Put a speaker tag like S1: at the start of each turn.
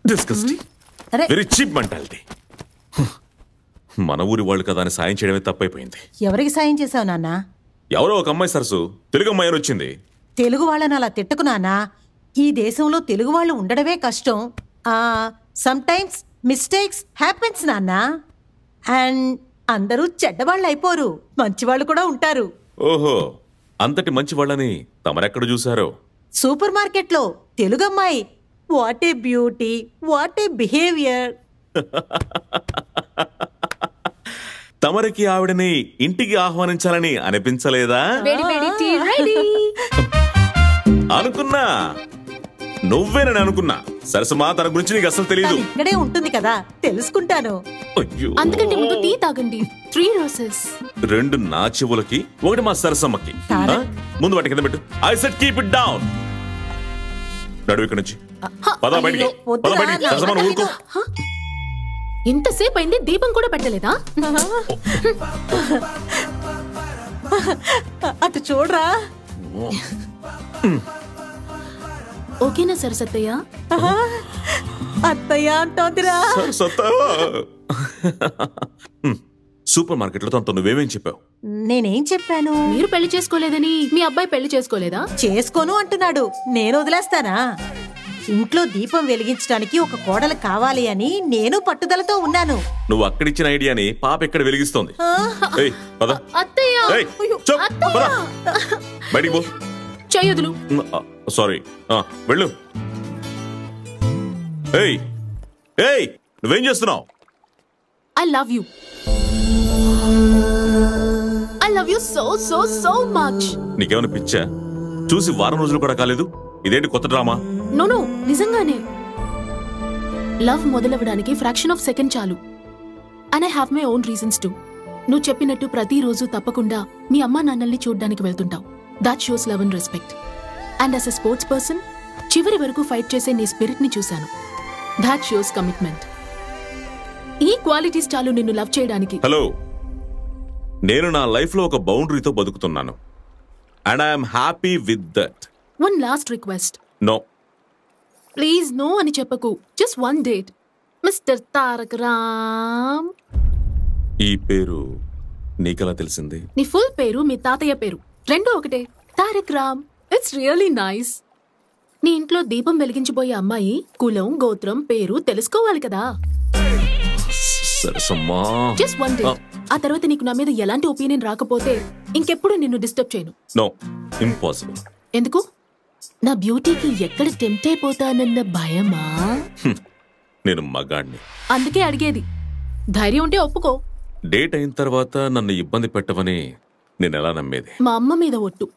S1: Disgusting, very cheap mentality. మన ఊరి వాళ్ళు కదా అని సాయం చేయడమే తప్పైపోయింది.
S2: ఎవరికి సాయం చేసావు నాన్న?
S1: ఎవరో ఒక అమ్మాయి సరసు, తెలుగు అమ్మాయి అని వచ్చింది.
S2: తెలుగు వాళ్ళని అలా తిట్టకు నాన్న. ఈ దేశంలో తెలుగు వాళ్ళు ఉండడమే కష్టం. సమ్ టైమ్స్ మిస్టేక్స్ హ్యాపెన్స్ నాన్న. అండ్ అందరూ చెడ్డవాళ్ళు అయిపోరు, మంచివాళ్ళు కూడా ఉంటారు.
S1: ఓహో, అంతటి మంచి వాళ్ళని తమరెక్కడ చూసారో?
S2: సూపర్ మార్కెట్లో తెలుగు అమ్మాయి. What a beauty, what a behaviour.
S1: తమరికి ఆవిడని ఇంటికి ఆహ్వానించాలని అనిపించలేదా? అనుకున్నా, నువ్వేనని అనుకున్నా. సరసమా, తన గురించి నీకు అసలు తెలియదు.
S2: ఇక్కడే ఉంటుంది కదా, తెలుసుకుంటాను.
S3: అందుకంటే ముందు టీ తాగండి. 3 roses.
S1: 2 నా చెవులకి, 1 మా సరసమ్మకి. ముందు వాటి కింద పెట్టు. I said keep it down. నడు ఇక్కడ నుంచి. పద బయటికి, పద బయటికి. సరసమ్మను ఊరుకో.
S3: ఇంతసేపు అయింది, దీపం కూడా పెట్టలేదా?
S2: అటు చూడరా.
S3: ఓకేనా సరసత్తయ్య?
S2: అత్తయ్య అంటోందిరా.
S1: సూపర్ మార్కెట్ లో తనతో నువ్వేమేం చెప్పావు?
S2: నేనేం చెప్పాను?
S3: మీరు పెళ్లి చేసుకోలేదని మీ అబ్బాయి పెళ్లి చేసుకోలేదా?
S2: చేసుకోను అంటున్నాడు. నేను వదిలేస్తానా? ఇంట్లో దీపం వెలిగించడానికి ఒక కోడలు కావాలి అని నేను పట్టుదలతో ఉన్నాను.
S1: నువ్వు అక్కడిచ్చిన ఐడియాని పాప ఎక్కడ వెలిగిస్తోంది? బయటికి పో.
S3: చేయదులు.
S1: సారీ, వెళ్ళు. ఏయ్ ఏయ్, నువ్వేం చేస్తున్నావు?
S3: I love you. I love you so so so much.
S1: నీకేమైనా పిచ్చా? చూసి వారం రోజులు కూడా కాలేదు, ఇదేంటి కొత్త డ్రామా?
S3: నో, నిజంగానే. లవ్ మొదలవడానికి ఫ్రాక్షన్ ఆఫ్ సెకండ్ చాలు. And I have my own reasons too. నువ్వు చెప్పినట్టు ప్రతిరోజు తప్పకుండా మీ అమ్మా నాన్నల్ని చూడ్డానికి వెళ్తుంటావు. That shows love and respect. And as a sports person చివరి వరకు ఫైట్ చేసే నీ స్పిరిట్ ని చూశాను. That shows commitment. ఈ క్వాలిటీస్ చాలు నిన్ను లవ్ చేయడానికి.
S1: హలో, నేను నా లైఫ్ లో ఒక బౌండరీతో బతుకుతున్నాను. And I'm happy with that.
S3: One last request.
S1: No
S3: please, no అని చెప్పకు. Just one date. Mister Taraka Ram.
S1: ఈ పేరు నీకెలా తెలిసింది?
S3: నీ ఫుల్ పేరు, మీ తాతయ్య పేరు రెండూ ఒకటే, Tarak Ram. It's really nice. నీ ఇంట్లో దీపం వెలిగించబోయే అమ్మాయి కులం, గోత్రం, పేరు తెలుసుకోవాలి కదా. Just one day. ఆ తర్వాత నీకు నా మీద ఎలాంటి ఒపీనియన్ రాకపోతే ఇంకెప్పుడు నిన్ను డిస్టర్బ్ చేయను.
S1: No, impossible.
S3: ఎందుకు? నా బ్యూటీకి ఎక్కడ టెంప్ట్ అయిపోతానన్న భయమా?
S1: నేను మగాడిని.
S3: అందుకే అడిగేది. ధైర్యం ఉంటే ఒప్పుకో.
S1: డేట్ అయిన తర్వాత నన్ను ఇబ్బంది పెట్టవని నేను ఎలా నమ్మేది?
S3: మా అమ్మ మీద ఒట్టు.